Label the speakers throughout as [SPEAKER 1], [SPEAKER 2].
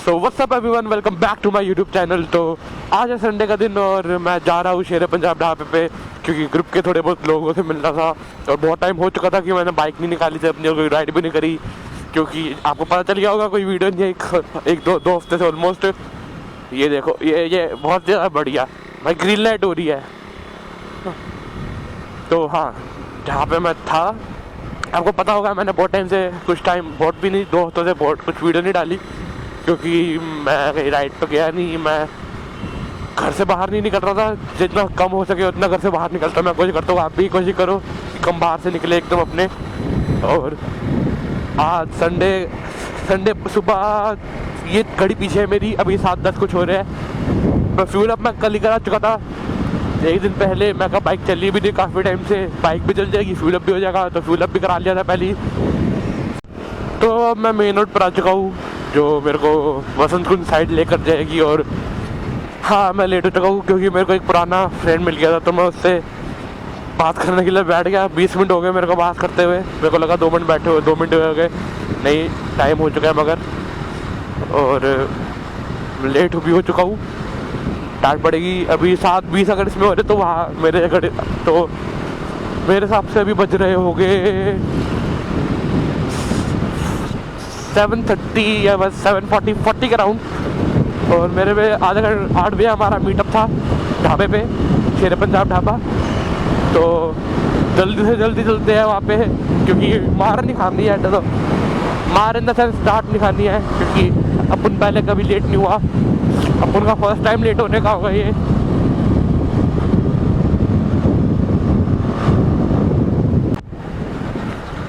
[SPEAKER 1] So what's up everyone, welcome back to my YouTube channel. तो आज है Sunday का दिन और मैं जा रहा हूँ शेर पंजाब ढाबे पे, क्योंकि ग्रुप के थोड़े बहुत लोगों से मिलना था और बहुत टाइम हो चुका था कि मैंने बाइक नहीं निकाली थी अपनी और कोई राइड भी नहीं करी, क्योंकि आपको पता चल गया होगा कोई वीडियो नहीं है एक दो हफ्ते से ऑलमोस्ट। ये देखो, ये बहुत ज़्यादा बढ़िया भाई, ग्रीन लाइट हो रही है। तो हाँ, जहाँ पे मैं था आपको पता होगा, मैंने बहुत टाइम से, कुछ टाइम, बहुत भी नहीं, 2 हफ्तों से बहुत कुछ वीडियो नहीं डाली, क्योंकि मैं कहीं राइड पे गया नहीं, मैं घर से बाहर नहीं निकल रहा था। जितना कम हो सके उतना घर से बाहर निकलता मैं कोशिश करता हूँ, आप भी कोशिश करो कि कम बाहर से निकले एकदम अपने। और आज संडे सुबह, ये घड़ी पीछे है मेरी, अभी 7:10 कुछ हो रहे हैं। मैं फ्यूल अप मैं कल ही करा चुका था, एक दिन पहले। मैं कहा बाइक चली भी नहीं काफ़ी टाइम से, बाइक भी चल जाएगी, फ्यूल अप भी हो जाएगा, तो फ्यूल अप भी करा लिया था पहले ही। तो अब मैं मेन रोड पर आ चुका हूँ, जो मेरे को वसंत कुंज साइड लेकर जाएगी। और हाँ, मैं लेट हो चुका हूँ क्योंकि मेरे को एक पुराना फ्रेंड मिल गया था, तो मैं उससे बात करने के लिए बैठ गया। 20 मिनट हो गए मेरे को बात करते हुए, मेरे को लगा 2 मिनट बैठे हुए, 2 मिनट हो गए, नहीं टाइम हो चुका है मगर। और लेट भी हो चुका हूँ, स्टार्ट पड़ेगी अभी 7:20 अगर इसमें हो रहे, तो वहाँ मेरे घड़ी, तो मेरे हिसाब से अभी बज रहे हो गए 7:30 या बस 7:40 के राउंड। और मेरे में आधे घंटे 8 बजे हमारा मीटअप था ढाबे पे, शेर पंजाब ढाबा। तो जल्दी से जल्दी चलते हैं वहाँ पे, क्योंकि मार नहीं खानी है, तो मार इन द सेंस स्टार्ट नहीं खानी है, क्योंकि अपन पहले कभी लेट नहीं हुआ, अपन का फर्स्ट टाइम लेट होने का होगा ये।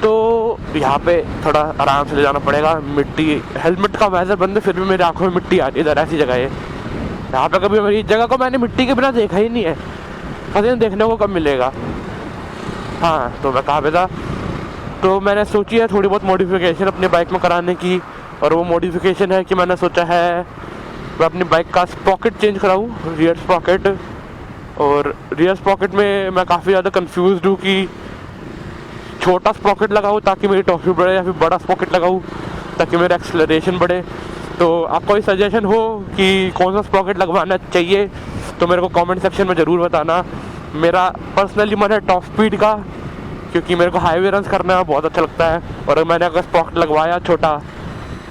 [SPEAKER 1] तो यहाँ पे थोड़ा आराम से ले जाना पड़ेगा। मिट्टी, हेलमेट का वैसे बंद है, फिर भी मेरी आंखों में मिट्टी आ रही है इधर, ऐसी जगह है यहाँ पे। कभी मेरी जगह को मैंने मिट्टी के बिना देखा ही नहीं है, पता नहीं देखने को कब मिलेगा। हाँ, तो मैं कहाँ पे था, तो मैंने सोची है थोड़ी बहुत मॉडिफिकेशन अपनी बाइक में कराने की। और वो मॉडिफिकेशन है कि मैंने सोचा है मैं अपनी बाइक का स्प्रॉकेट चेंज कराऊँ, रियर स्प्रॉकेट। और रियर स्प्रॉकेट में मैं काफ़ी ज़्यादा कंफ्यूज हूँ कि छोटा स्प्रॉकेट लगाऊँ ताकि मेरी टॉप स्पीड बढ़े, या फिर बड़ा स्प्रॉकेट लगाऊँ ताकि मेरा एक्सेलरेशन बढ़े। तो आपको कोई सजेशन हो कि कौन सा स्प्रॉकेट लगवाना चाहिए तो मेरे को कमेंट सेक्शन में ज़रूर बताना। मेरा पर्सनली मन है टॉप स्पीड का, क्योंकि मेरे को हाईवे रन करना बहुत अच्छा लगता है। और मैंने अगर स्प्रॉकेट लगवाया छोटा,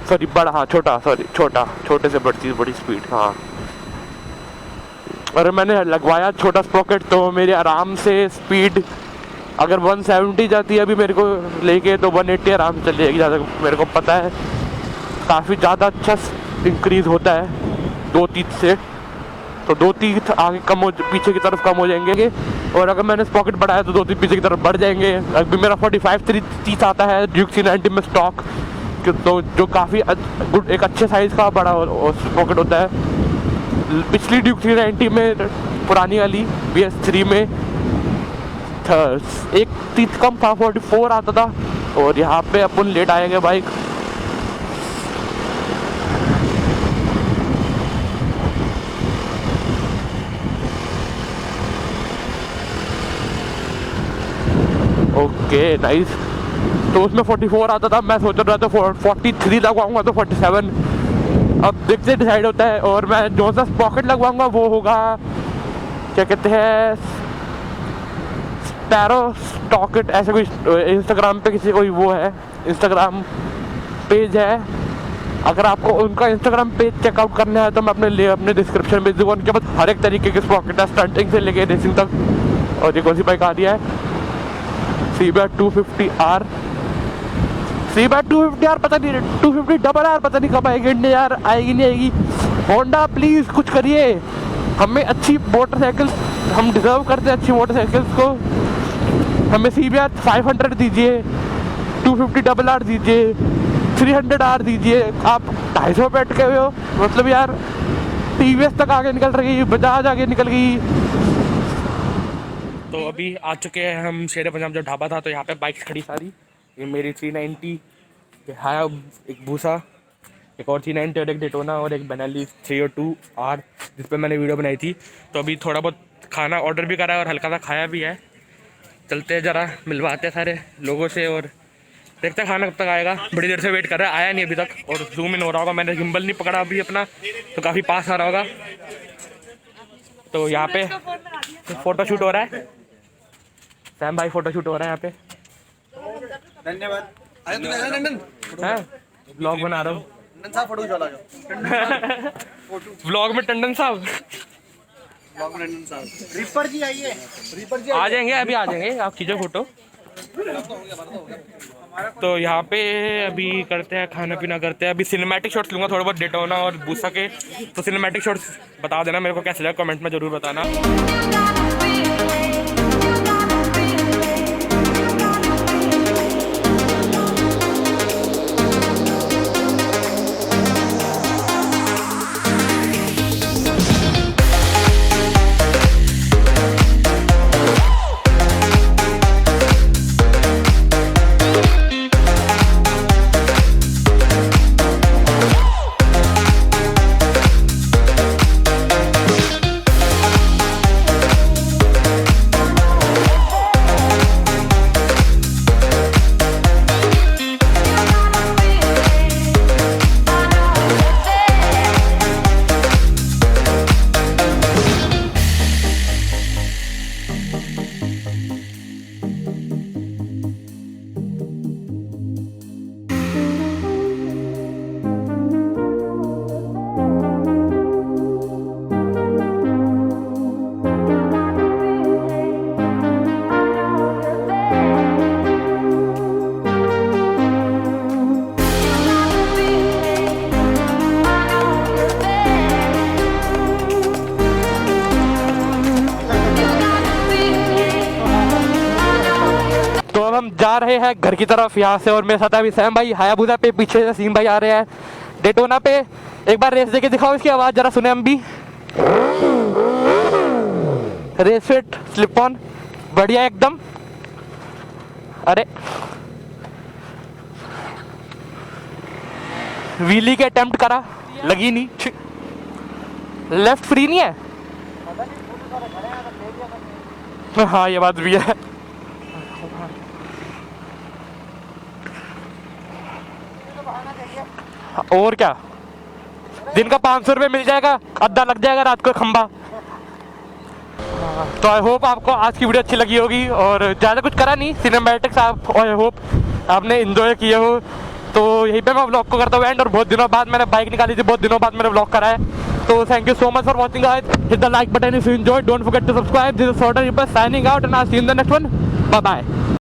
[SPEAKER 1] सॉरी बड़ा, हाँ छोटा, सॉरी छोटा, छोटे से बड़ी स्पीड, हाँ। और मैंने लगवाया छोटा स्प्रॉकेट, तो मेरे आराम से स्पीड अगर 170 जाती है अभी मेरे को लेके, तो 180 आराम से चल जाएगी। ज़्यादा मेरे को पता है, काफ़ी ज़्यादा अच्छा इंक्रीज़ होता है 2 तीथ से, तो 2 तीथ आगे कम हो, पीछे की तरफ कम हो जाएंगे। और अगर मैंने स्पॉकेट बढ़ाया तो 2 तीथ पीछे की तरफ बढ़ जाएंगे। अभी मेरा 45 तीथ आता है ड्यूक C90 में स्टॉक, तो जो काफ़ी गुड, एक अच्छे साइज़ का बड़ा स्पॉकेट होता है। पिछली ड्यूक C90 में, पुरानी वाली BS3 में एक तीथ कम था, 44 आता था। और यहाँ पे अपन लेट आएंगे बाइक, ओके नाइस। तो उसमें 44 आता था, मैं सोच रहा था 43 लगवाऊंगा तो 47, अब देखते डिसाइड होता है। और मैं जो सा स्प्रॉकेट लगवाऊंगा वो होगा, क्या कहते हैं, स्पैरो स्टॉकेट, ऐसे कोई इंस्टाग्राम पे किसी कोई वो है, इंस्टाग्राम पेज है। अगर आपको उनका इंस्टाग्राम पेज चेकआउट करना है तो मैं अपने डिस्क्रिप्शन में दूँगा। उनके पास हर एक तरीके के स्प्रॉकेट है, स्टंटिंग से लेके रेसिंग तक। और ये कौन सी बाइक आ रही है, CBR 250R, पता नहीं 250RR, पता नहीं कब आएगी इंडिया यार, आएगी नहीं आएगी। होंडा प्लीज़ कुछ करिए, हमें अच्छी मोटरसाइकिल, हम डिज़र्व करते हैं अच्छी मोटरसाइकिल्स को। हमें CBR 500 दीजिए, 250RR दीजिए, 300R दीजिए। आप 250 पे अटके हुए हो, मतलब यार TVS तक आगे निकल रही, बजाज आगे निकल गई। तो अभी आ चुके हैं हम शेर पंजाब जो ढाबा था, तो यहाँ पे बाइक्स खड़ी सारी। ये मेरी 390 हाया, एक भूसा, एक और 390 और एक डेटोना, और एक बेनेली 302R जिस पे मैंने वीडियो बनाई थी। तो अभी थोड़ा बहुत खाना ऑर्डर भी करा है और हल्का सा खाया भी है। चलते हैं ज़रा मिलवाते हैं सारे लोगों से और देखते हैं खाना कब तक आएगा, बड़ी देर से वेट कर रहा है, आया नहीं अभी तक। और जूम इन हो रहा होगा, मैंने गिम्बल नहीं पकड़ा अभी अपना, तो काफ़ी पास आ रहा होगा। तो यहाँ पे फोटो शूट हो रहा है, सैम भाई फोटो शूट हो रहा है यहाँ पे।
[SPEAKER 2] धन्यवाद।
[SPEAKER 1] व्लॉग बना रहा हूँ,
[SPEAKER 2] फोटो खिंचवा लो।
[SPEAKER 1] व्लॉग में टंडन साहब,
[SPEAKER 2] रिपर जी आइए, रिपर जी
[SPEAKER 1] आ जाएंगे, अभी आ जाएंगे, आप खींचो फोटो। तो यहाँ पे अभी करते हैं खाना पीना, करते हैं अभी सिनेमैटिक शॉट्स लूँगा थोड़ा बहुत डेटोना और बूसा के। तो सिनेमैटिक शॉट्स बता देना मेरे को कैसे लगा, कमेंट में ज़रूर बताना। हम जा रहे हैं घर की तरफ यहाँ से, और मेरे साथ अभी सैम भाई हायाबुसा पे, पीछे से सीम भाई आ रहे हैं डेटोना पे। एक बार रेस देके दिखाओ, इसकी आवाज़ जरा सुने हम भी। रेस फिट स्लिप ऑन बढ़िया एकदम। अरे व्हीली के अटेम्प्ट करा, लगी नहीं। लेफ्ट फ्री नहीं है, हाँ ये बात भी है। और क्या, दिन का 500 रुपये मिल जाएगा, अद्धा लग जाएगा रात को खंबा। तो आई होप आपको आज की वीडियो अच्छी लगी होगी, और ज़्यादा कुछ करा नहीं, सिनेमैटिक्स आप, और आई होप आपने एंजॉय किए हो। तो यहीं पे मैं व्लॉग को करता हूँ एंड, और बहुत दिनों बाद मैंने बाइक निकाली थी, बहुत दिनों बाद मैंने व्लॉग करा है। तो thank you so much for watching guys, hit the like button if you enjoyed, don't forget to subscribe. This is sorter signing out and I see you in the next one, bye bye.